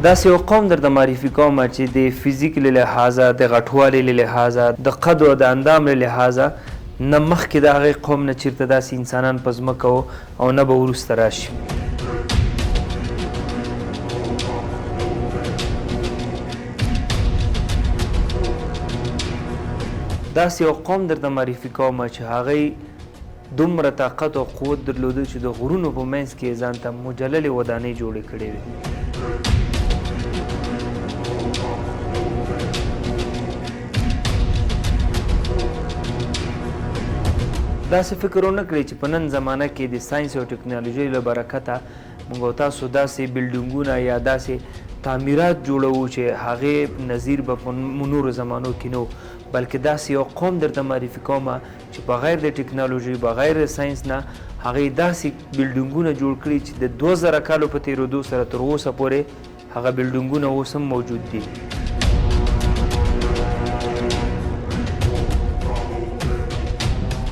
داسې یو قوم درته معرفي کوم چې د فزیک له لحاظه د غټوالي له لحاظه د قد او د اندام له لحاظه نه مخکې د هغې قوم نه چېرته داسې انسانان په ځمکه وو او نه به وروسته راشي. داسې یو قوم درته معرفي کوم چې هغوی دومره طاقت او قوت درلوده چې د غرونو په منځ کې یې ځان ته مجللې ودانۍ جوړې کړې وې. داسې فکر ونه کړئ چې په نن زمانه کې د ساینس او ټکنالوژۍ له برکته موږ او تاسو داسې بلډینګونه یا داسې تعمیرات جوړوو چې هغې نظیر به په نورو زمانو کې نه و، بلکې داسې یو قوم درته معرفي کومه چې بغیر د ټکنالوژۍ بغیر د ساینس نه هغې داسې بلډینګونه جوړ کړي چې د 2000 کالو په تېرېدو سره تر اوسه پورې هغه بلډینګونه اوس هم موجود دي.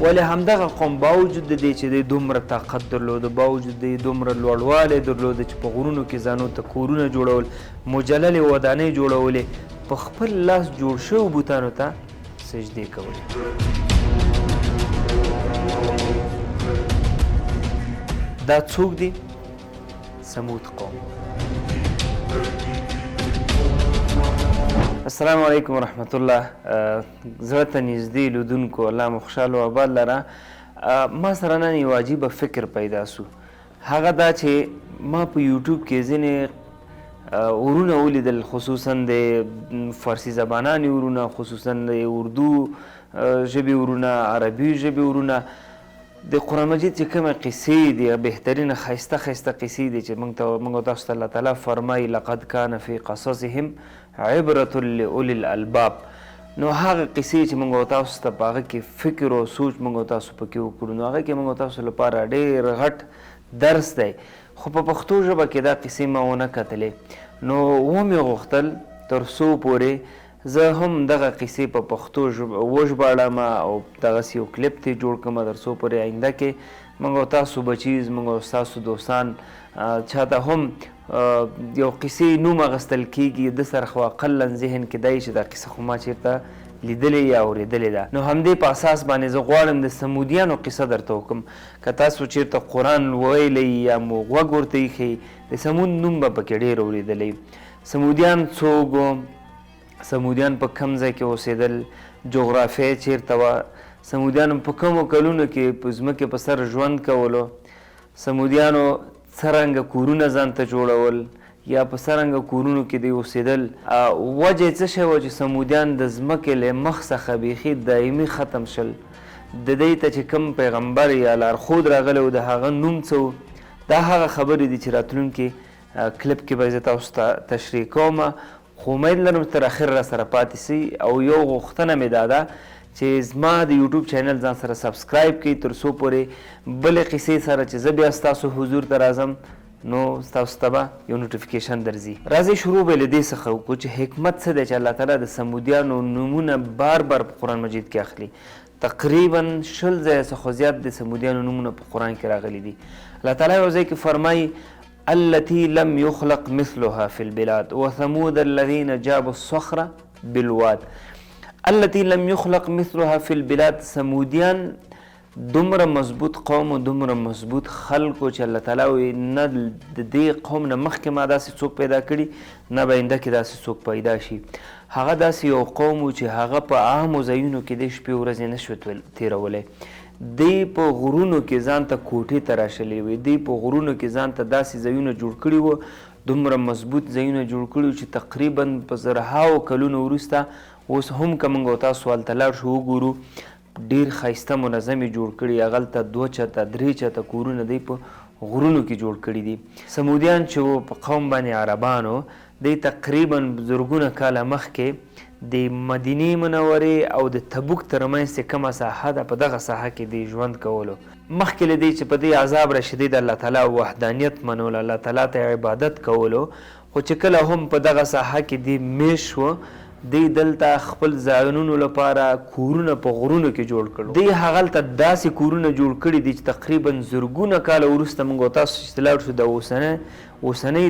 ولې همدغه قوم باوجود د دې چې د دومره طاقت درلوده، باوجود د دومره لوړوالی درلوده چې په غرونو کې ځانو ته کورونه جوړول، مجللې ودانۍ جوړولې، په خپل لاس جوړ شویو بوتانو ته سجدې کولې. دا څوک دي؟ ثمود قوم. السلام علیکم ورحمت الله. زړه ته نږدې لیدونکو، الله مو خوشحاله او آباد لره. ما سره نن یو عجیبه فکر پیدا سو، هغه دا چې ما په یوټیوب کې ځینې ورونه ولیدل، خصوصا د فارسي زبانانې ورونه، خصوصا د اردو ژبې ورونه، عربي ژبې ورونه. د قرآن مجید چې کومه قصې دي، بهترینه ښایسته ښایسته قصې دي چې موږ تاسو ته الله تعالی فرمایي لقد کان فی قصصهم عبرة لأولی الالباب. نو هغه قصې چې موږ تاسو ته په هغه کې فکر او سوچ موږ تاسو پکې وکړو، نو هغه کې موږ تاسو لپاره ډېر غټ درس دی، خو په پښتو ژبه کې دا قصې ما ونه کتلې. نو ومې غوښتل تر څو پورې زه هم دغه قصې په پښتو ژبه وژباړم او دغسې یو کلیپ ترې جوړ کړم، تر څو پورې آینده کې موږ او تاسو بچي، موږ او ستاسو دوستان چاته هم یو قصې نوم اخیستل کېږي، د سره خو اقلا ذهن کې دی چې دا قصه خو ما چېرته لیدلې یا اورېدلې ده. نو همدې په اساس باندې زه غواړم د سمودیانو قصه درته وکړم. که تاسو چېرته قرآن ویلی یا مو غوږ ورته ایښی، د سمود نوم به پکې ډېر اورېدلی. سمودیان څوک وو؟ سمودیان په کوم ځای کې اوسېدل؟ جغرافیه چېرته وه؟ سمودیانو په کومو کلونو کې په ځمکې په سر ژوند کولو؟ سمودیانو څرنګه کورونه ځان ته جوړول یا په څرنګه کورونو کې دوی اوسېدل؟ وجه یې څه شی وه چې سمودیان د ځمکې له مخ څخه بیخي دایمي ختم شل؟ د دوی ته چې کوم پیغمبر یا لارښود راغلی و، د هغه نوم څه و؟ دا هغه خبرې دي چې راتلونکي کلیپ کې به زه تاسو ته تشریح کوم، خو امید لرم تر اخر را سره پاتې سي. او یو غوښتنه مې دا ده چې زما د یوټیوب چینل ځان سره سبسکرایب کړئ، تر څو پورې بلې قصې سره چې زه بیا ستاسو حضور ته راځم نو ستاسو ته به یو نوټیفیکیشن درځي. راځئ شروع به له دې څخه وکړو چې حکمت څه دی چې الله تعالی د سمودیانو نومونه بار بار په قرآن مجید کې اخلي. تقریبا 20 ځایه څخه زیات د سمودیانو نومونه په قرآن کې راغلي دي. الله تعالی یو ځای کې فرمایي التي لم يخلق مثلها في البلاد وثمود الذين جابوا الصخر بالواد. التي لم يخلق مثلها في البلاد. سمودیان دومره مضبوط قوم و دومره مضبوط خلکو چې الله تعالی وایي نه د دې قوم نه مخکې ما داسې څوک پیدا کړي، نه به آینده کې داسې څوک پیدا شي. هغه داسې یو قوم و چې هغه په عامو ځایونو کې د شپې ورځې نه شو تېرولی. دی په غرونو کې ځان ته کوټې تراشلې وې، دی په غرونو کې ځان ته داسې ځایونه جوړ کړي وو، دومره مضبوط ځایونه جوړ کړي وو چې تقریبا په زرهاو کلونو وروسته اوس هم که موږ او تاسو هلته لاړ شو وګورو، ډېر ښایسته منظم یې جوړ کړي. هغلته 2 چته 3 چته کورونه دی په غرونو کې جوړ کړي دي. سمودیان چې و په قوم باندې عربانو، دی تقریبا زرګونه کاله مخکې د مدینې منورې او د تبوک ترمنځ چې کومه ساحه ده، په دغه ساحه کې دی ژوند کولو. مخکې له دې چې په دې عذاب راشدې د الله تعالی وحدانیت منول، الله تعالی ته عبادت کولو، خو چې کله هم په دغه ساحه کې دی میش شو، دی دلته خپل ځایونو لپاره کورونه په غرونو کې جوړ کړل. دی هغلته داسې کورونه جوړ کړي دي چې تقریبا زرګونه کاله وروسته موږ تاسو چې لاړ شو د اوسنۍ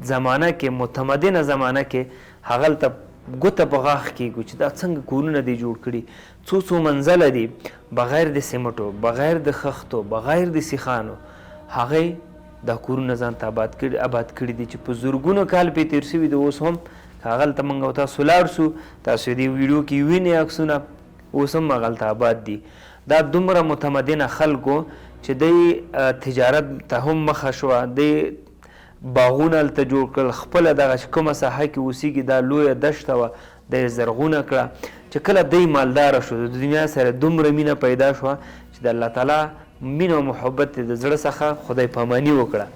زمانه کې متمدنه زمانه کې هغلته ګوته په غاښ کېږو چې دا څنګه کورونه دی جوړ کړي، څو منزله دي بغیر د سیمټو، بغیر د خښتو، بغیر د سیخانو، هغوی دا کورونه ځان ته آباد کړي دي چې په زرګونو کال پې تېر شوي دي. اوس هم هغلته موږ او تاسو لاړ سو، تاسو دې ویډیو کې وینئ عکسونه، اوس هم هغلته آباد دي. دا دومره متمدنه خلکو چې دوی تجارت ته هم مخه شوه، دوی باغونه هلته جوړ کړل، خپله دغه چې کومه ساحه کې اوسېږي دا لویه دشته وه دا یې زرغونه کړه. چې کله دوی مالداره شو، د دنیا سره دومره مینه پیدا شوه چې د الله تعالی مینه او محبت د زړه څخه خدای پاماني وکړه،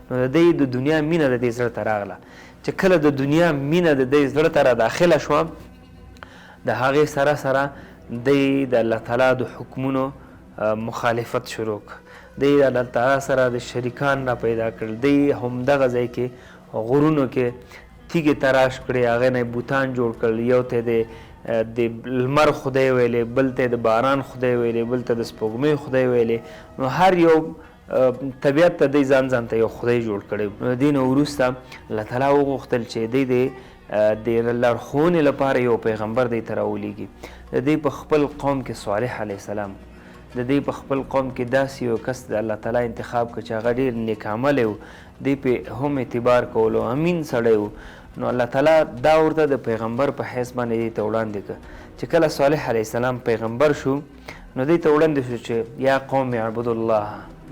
نو د دوی د دنیا مینه د دې زړه ته راغله. چې کله د دنیا مینه د دې زړه ته را داخله شوه، د هغې سره سره دی د الله تعالی د حکمونو مخالفت شروع کړ، دی د الله تعالی سره د شریکان را پیدا کړل، دی همدغه ځای کې غرونو کې تیږې تراش کړې، هغې نه بوتان جوړ کړل، یو ته د لمر خدای ویلې، بل ته د باران خدای ویلې، بل ته د سپوږمۍ خدای ویلې، نو هر یو طبیعت ته دی ځان ته یو خدای جوړ کړی. نو دې نه وروسته الله تعالی وغوښتل چې دی د لارښوونې لپاره یو پیغمبر دی ته راولیږي. د دې په خپل قوم کې صالح علیه السلام، د دې په خپل قوم کې داسې یو کس د الله تعالی انتخاب کړ چې هغه ډېر نیک عملی و، دی پې هم اعتبار کولو، امین سړی و. نو الله تعالی دا ورته د پیغمبر په حیث باندې دی ته وړاندې کړ. چې کله صالح علیه السلام پیغمبر شو، نو دی ته وړاندې شو چې یا قوم اعبدوا الله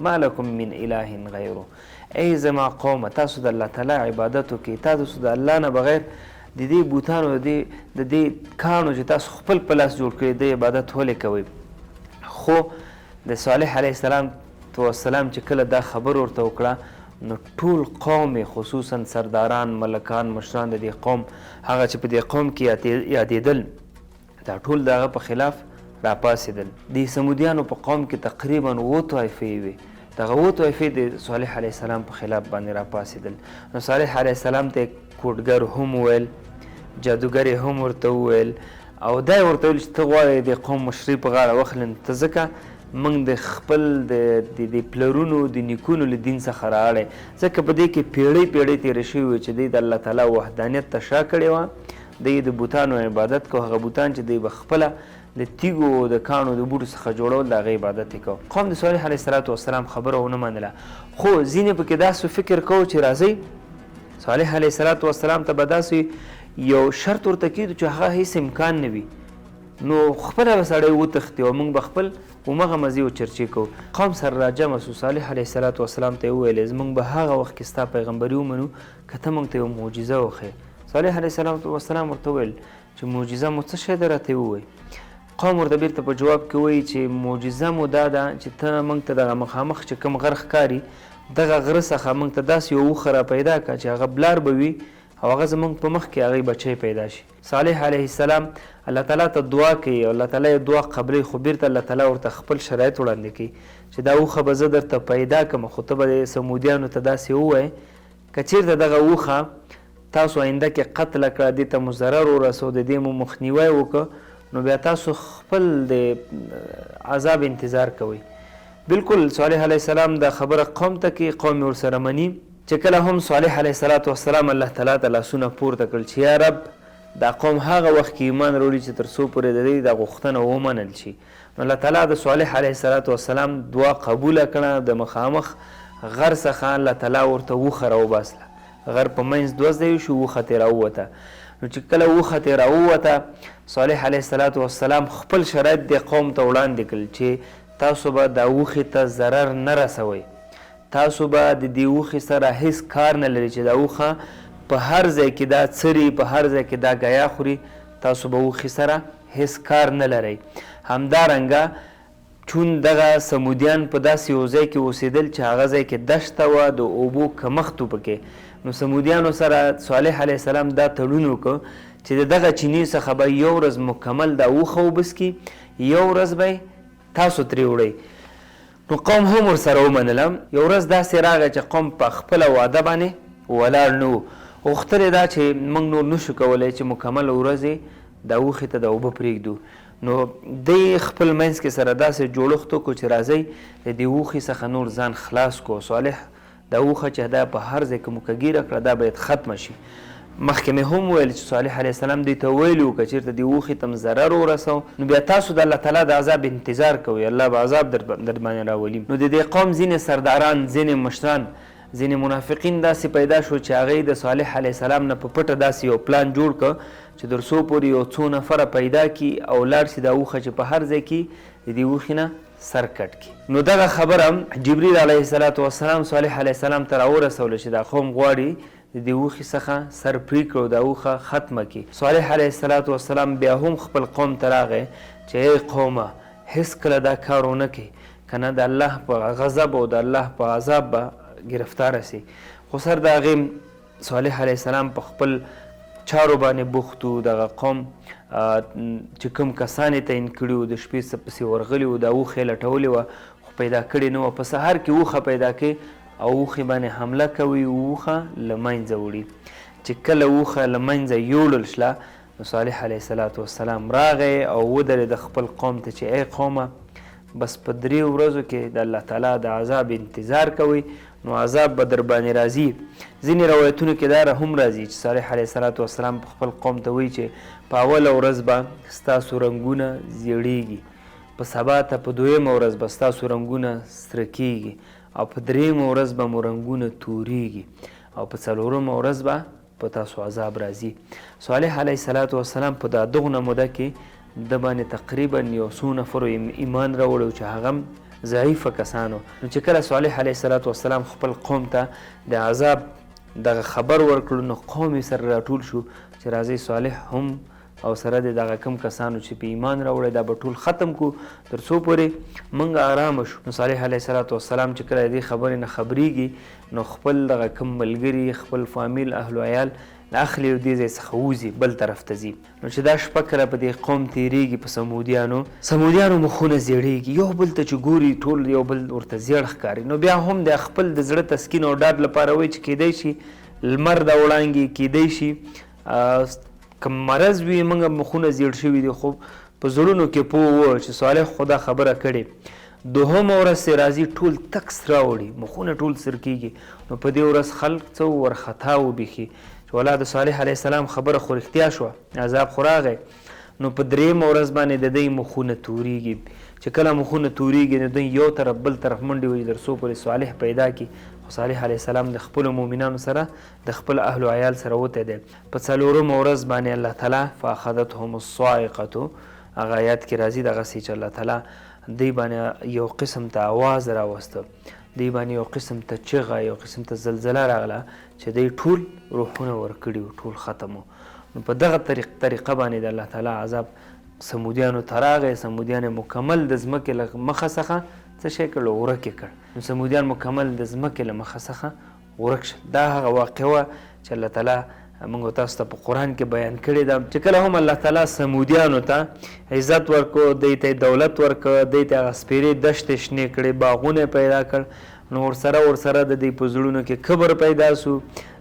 ما لکم من اله غیره، ای زما قومه تاسو د الله تعالی عبادت وکړئ، تاسو د الله نه بغیر د دې بوتانو د دې کاڼو چې تاسو خپل په لاس جوړ کړئ د عبادت ولې کوئ. خو د صالح علیه السلام چې کله دا خبر ورته وکړه، نو ټول قوم خصوصا سرداران، ملکان، مشران د دې قوم، هغه چې په دې قوم کې یادېدل، دا ټول د هغه په خلاف راپاڅېدل. د سمودیانو په قوم کې تقریبا 7 طایفې وې، دغه 7 طایفې د صالح علیه السلام په خلاف باندې راپاڅېدل. نو صالح علیه السلام ته کوډګر هم وویل، جادوګر یې هم ورته وویل، او دا یې ورته ویل چې ته غواړې د قوم مشري په غاړه واخلې، ته ځکه موږ د خپل د پلرونو د نیکونو له دین څخه راغلی، ځکه په دې کې پیړۍ تېره شوې وې چې دوی د الله تعالی وحدانیت ته شا کړې وه، دوی د بوتانو عبادت کو، هغه بوتان چې دوی به خپله د تیږو د کاڼو د بوټو څخه جوړول د هغې عبادت یې کو. قوم د صالح علیه السلام خبره ونه منله، خو ځینې پکې داسې فکر کوو چې راځئ صالح علیه السلام ته به داسې یو شرط ورته کېدو چې هغه هیڅ امکان نه وي، نو خپله به سړی وتښتي او موږ به خپل همغه مزې او چرچې کوو. قوم سره راجمع سو، صالح علیه السلام ته یې وویل موږ به هغه وخت کې ستا پیغمبري ومنو که ته موږ ته یو معجزه وښیې. صالح علیه السلام ورته وویل چې معجزه مو څه شی ده راته ووایي. قوم ورته بیرته په جواب کې وایي چې معجزه مو دا ده چې ته موږ ته دغه مخامخ چې کوم غر ښکاري، دغه غره څخه موږ ته داسې یو اوښه را پیدا کړه چې هغه بلار به وي او هغه زموږ په مخ کې هغې بچی پیدا شي. صالح علیه السلام الله تعالی ته دعا کوي او الله تعالی یې دعا قبلوي، خو بیرته الله تعالی ورته خپل شرایط وړاندې کوي چې دا اوښه به زه درته پیدا کړم، خو ته به سمودیانو ته داسې ووایې که چېرته دغه اوښه تاسو آینده کې قتله کړه، دې ته مو ضرر ورسو، د دې مو مخنیوی وکړه، نو بیا تاسو خپل د عذاب انتظار کوئ. بالکل صالح علیه السلام دا خبره قوم ته کوي، قوم ورسره مني. چې کله هم صالح علیه السلام الله تعالی ته لاسونه پورته کړل چې یا رب دا قوم هغه وخت کې ایمان راوړي چې تر څو پورې د دوی دا غوښتنه ومنل شي، نو الله تعالی د صالح علیه السلام دعا قبوله کړه. د مخامخ غر څخه الله تعالی ورته اوښه راوباسله، غر په منځ 2 ځای شو، اوښه ترې راووته. نو چې کله اوښه ترې راووته، صالح علیه السلام خپل شرایط د قوم ته وړاندې کړل چې تاسو به دا اوښې ته ضرر نه رسوئ، تاسو به د دې اوښې سره هیڅ کار نه لري چې دا اوښه په هر ځای کې دا څري، په هر ځای کې دا ګیا خوري، تاسو به اوښې سره هیڅ کار نه لرئ. همدارنګه چون دغه سمودیان په داسې یو ځای کې اوسېدل چې هغه ځای کې دشته وه، د اوبو کمښت و پکې، نو سمودیانو سره صالح علیه السلام دا تړون وکړ چې د دغه چینې څخه به یو ورځ مکمل دا اوښه وبسکي، یو ورځ به تاسو ترې وړئ. نو قوم هم ورسره ومنله. یو ورځ داسې راغی چې قوم په خپله واده باندې ولاړ نه و، غوښتل یې دا چې موږ نور نشو کولی چې مکمل ورځې دا اوښې ته د اوبه پرېږدو، نو دی خپل منځ کې سره داسې جوړښت وکړو چې راځئ د دې اوښې څخه نور ځان خلاص کړو. صالح دا اوښه چې دا په هر ځای کې مو کګیره کړه دا باید ختمه شي. مخکې مې هم ویل چې صالح علیه السلام دوی ته ویلي وو که چېرته دې اوښې ته م ضرر ورسو نو بیا تاسو د الله تعالی د عذاب انتظار کوئ، الله به عذاب در باندې راولي. نو د دې قوم ځینې سرداران، ځینې مشران، ځینې منافقین داسې پیدا شو چې هغوی د صالح علیه السلام نه په پټه داسې یو پلان جوړ کړ چې تر څو پورې یو څو نفره پیدا کړي او لاړ شي دا اوښه چې په هر ځای کې د دې اوښې نه سر کټ کړي. نو دغه خبره جبریل علیه السلام صالح علیه السلام ته راورسوله چې دا قوم غواړي د دې اوښې څخه سر پرې کړو، دا اوښه ختمه کړي. صالح علیه السلام بیا هم خپل قوم ته راغی چې ای قومه هېڅکله دا کار ونه کوي که نه د الله په غضب او د الله په عذاب به ګرفتاره سي. خو سر د هغې صالح علیه السلام په خپل چارو باندې بوخت و. دغه قوم چې کوم کسان یې تعین کړي وو د شپې پسې ورغلي وو، دا اوښه یې لټولې وه خو پیدا کړې نه وه. په سهار کې اوښه پیدا کوي او اوښې باندې حمله کوي، اوښه له منځه وړي. چې کله اوښه له منځه یوړل شله نو صالح علیه السلام راغی او ودرېد د خپل قوم ته چې ای قومه بس په 3 ورځو کې د الله تعالی د عذاب انتظار کوئ نو عذاب به در باندې راځي. ځینې روایتونو کې دا هم راځي چې صالح علیه السلام په خپل قوم ته وایي چې په اوله ورځ به ستاسو رنګونه زیړیږي، په سبا ته په 2مه ورځ به ستاسو رنګونه سره کیږي او په 3مه ورځ به مو رنګونه توریږي او په 4مه ورځ به په تاسو عذاب راځي. صالح علیه السلام په دا دغونه موده کې د باندې تقریبا یو څو نفرو ایمان راوړی چې هغه ضعیفه کسانو. نو چې کله صالح علیه السلام خپل قوم ته د عذاب دغه خبر ورکړو نو قوم یې سره راټول شو چې راځئ صالح هم او سره د دغه کم کسانو چې په ایمان راوړی دا به ټول ختم کو تر څو پورې موږ ارامه شو. نو صالح علیه السلام چې کله د دې خبرې نه خبریږي نو خپل دغه کم ملګري، خپل فامیل، اهل و عیال اخلي او دې ځای څخه وځي بل طرف ته ځي. نو چې دا شپه کله په دې قوم تېرېږي په سمودیانو مخونه زیړېږي، یو بل ته چې ګوري ټول یو بل ورته زیړ ښکاري. نو بیا هم د خپل د زړه تسکین او ډاډ لپاره وایي چې کیدی شي لمر د وړانګې، کیدی شي که مرض وي موږ مخونه زیړ شوي دي، خو په زړونو کې پوه وه چې صالح خدا خبره کړې. 2مه ورځ چې راځي ټول تک سره وړي، مخونه ټول سر کېږي. نو په دې ورځ خلک څه ورخطا و بیخي چې ولا د صالح علیه السلام خبره خو رښتیا شوه، عذاب خو راغی. نو په 3مه ورځ باندې د دوی مخونه توریږي. چې کله مخونه توریږي نو دوی یو طرف بل طرف منډې وهي تر څو پورې صالح پیدا کړي. خو صالح علیه السلام د خپلو مؤمنانو سره د خپل اهل و عیال سره وتی دی. په 4مه ورځ باندې الله تعالی فاخذتهم الصاعقة، هغه آیات کې راځي دغسې چې الله تعالی دوی باندې یو قسم ته آواز راوسته، دوی باندې یو قسم ته چغه، یو قسم ته زلزله راغله چې دوی ټول روحونه ورکړي وو، ټول ختم وو. نو په دغه طریقه باندې د الله تعالی عذاب سمودیانو ته راغی. سمودیان مکمل د ځمکې له مخه څخه څه شی کړل؟ ورک یې کړ. نو سمودیان مکمل د ځمکې له مخه څخه ورک شل. دا هغه واقعه وه چې الله تعالی موږ تاسو ته په قرآن کې بیان کړې ده چې کله هم الله تعالی سمودیانو ته عزت ورکړو، دوی ته دولت ورکړ، دوی ته هغه سپېرې دښتې شنې کړې، باغونه پیدا کړ. نو ورسره د دوی په زړونو کې کبر پیدا شو،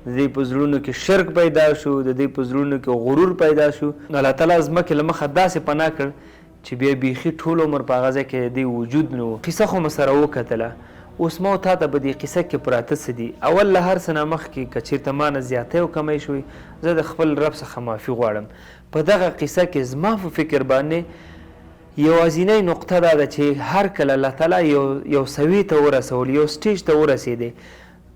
د دوی په زړونو کې شرک پیدا شو، د دوی په زړونو کې غرور پیدا شو. الله تعالی ځمکې له مخه داسې پناه کړ چې بیا بیخي ټول عمر په هغه ځای کې د دوی وجود نه و. قصه خو مو سره وکتله، اوس ما تا ته به دې قصه کې پراته څه دي. اول له هر څه نه مخکې که چېرته ما نه زیاتی او کمی شوي زه د خپل رب څخه معافي غواړم. په دغه قصه کې زما په فکر باندې یوازینۍ نقطه دا ده چې هر کله الله تعالی یو سوي ته ورسول، یو سټیج ته ورسېدی،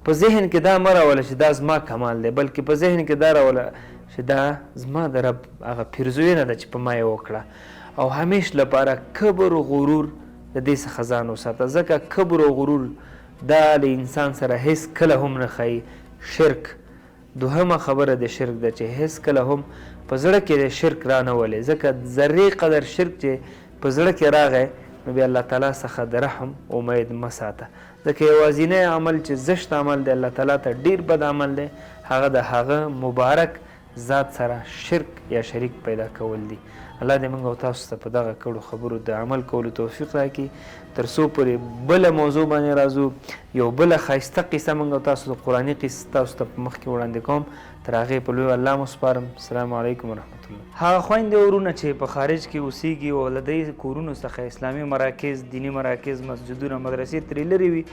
په ذهن کې دا مه راوله چې دا زما کمال دی، بلکې په ذهن کې دا راوله چې دا زما د رب هغه پیرزوینه ده چې په ما یې وکړه. او همیش لپاره کبر و غرور د دې څخه ځان وساته، ځکه کبر او غرور دا له انسان سره هیڅ کله هم نه ښایي. شرک، دوهمه خبره د شرک ده چې هیڅ کله هم په زړه کې د شرک را نه ولې، ځکه ذرې قدر شرک چې په زړه کې راغی نو بیا الله تعالی څخه د رحم امید مه ساته، ځکه یوازینی عمل چې زشت عمل دی الله تعالی ته ډیر بد عمل دی، هغه د هغه مبارک ذات سره شرک یا شریک پیدا کول دي. الله دې موږ او تاسو ته په دغه کړو خبرو د عمل کولو توفیق راکړي. تر څو پورې بله موضوع باندې راځو، یو بله ښایسته قصه موږ او تاسو د قرآني قصه تاسو ته په مخ کې وړاندې کوم. تر هغې په لوی الله مو سپارم. السلام علیکم ورحمت الله. هغه خویندې ورونه چې په خارج کې اوسېږي او له دې کورونو څخه اسلامي مراکز، دیني مراکز، مسجدونه، مدرسې ترې لرې وي،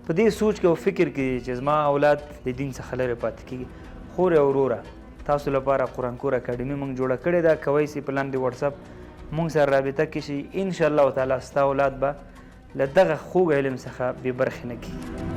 په دې سوچ کې او فکر کې چې زما اولاد د دین څخه لرې پاتې کېږي. خورې او وروره تاسو لپاره قرآن کور اکاډمي موږ جوړه کړې ده. کوی سي په لاندې وټساپ موږ سره رابطه کې شي. انشاءالله تعالی ستا اولاد به له دغه خوږ علم څخه بې برخې نه کېږي.